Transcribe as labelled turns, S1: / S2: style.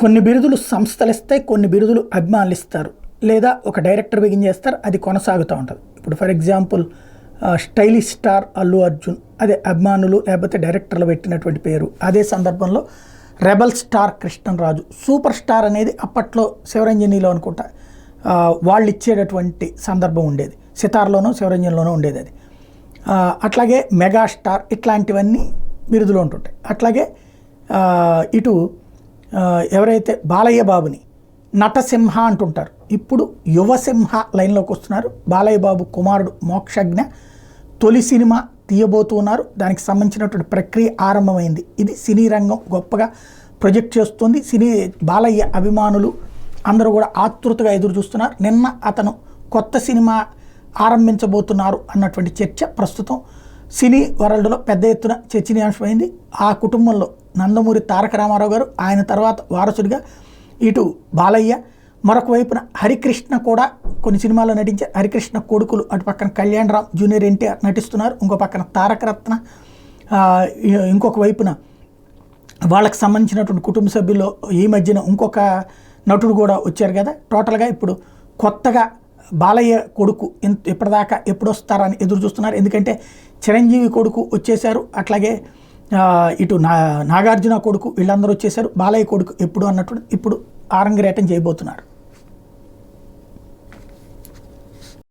S1: కొన్ని బిరుదులు సంస్థలు ఇస్తాయి, కొన్ని బిరుదులు అభిమానులు ఇస్తారు, లేదా ఒక డైరెక్టర్ బిగిన్ చేస్తారు, అది కొనసాగుతూ ఉంటుంది. ఇప్పుడు for example stylish star Allu Arjun, అదే అభిమానులు లేకపోతే డైరెక్టర్లు పెట్టినటువంటి పేరు. అదే సందర్భంలో rebel star Krishnaraju, super star అనేది అప్పట్లో శివరంజనిలో అనుకుంటా వాళ్ళు ఇచ్చేటటువంటి సందర్భం ఉండేది, సితార్లోనూ శివరంజన్లోనూ ఉండేది అది. అట్లాగే మెగాస్టార్, ఇట్లాంటివన్నీ బిరుదులు ఉంటుంటాయి. అట్లాగే ఇటు ఎవరైతే బాలయ్య బాబుని నటసింహ అంటుంటారు, ఇప్పుడు యువసింహ లైన్లోకి వస్తున్నారు. బాలయ్య బాబు కుమారుడు మోక్షజ్ఞ తొలి సినిమా తీయబోతున్నారు, దానికి సంబంధించినటువంటి ప్రక్రియ ఆరంభమైంది. ఇది సినీ రంగం గొప్పగా ప్రొజెక్ట్ చేస్తుంది. బాలయ్య అభిమానులు అందరూ కూడా ఆతృతగా ఎదురు చూస్తున్నారు. నిన్న అతను కొత్త సినిమా ఆరంభించబోతున్నారు అన్నటువంటి చర్చ ప్రస్తుతం సినీ వరల్డ్లో పెద్ద ఎత్తున చర్చనీయాంశమైంది. ఆ కుటుంబంలో నందమూరి తారక రామారావు గారు, ఆయన తర్వాత వారసుడిగా ఇటు బాలయ్య, మరొక వైపున హరికృష్ణ కూడా కొన్ని సినిమాల్లో నటించే హరికృష్ణ కొడుకులు, అటు పక్కన కళ్యాణ్ రామ్, జూనియర్ ఎన్టీఆర్ నటిస్తున్నారు. ఇంకో పక్కన తారకరత్న, ఇంకొక వైపున వాళ్ళకి సంబంధించినటువంటి కుటుంబ సభ్యుల్లో ఈ మధ్యన ఇంకొక నటుడు కూడా వచ్చారు కదా. టోటల్గా ఇప్పుడు కొత్తగా బాలయ్య కొడుకు ఇప్పటిదాకా ఎప్పుడు వస్తారని ఎదురు చూస్తున్నారు. ఎందుకంటే చిరంజీవి కొడుకు వచ్చేశారు, అట్లాగే ఇటు నాగార్జున కొడుకు, వీళ్ళందరూ వచ్చేశారు. బాలయ్య కొడుకు ఎప్పుడు అన్నట్టు ఇప్పుడు ఆరంగరేటం చేయబోతున్నారు.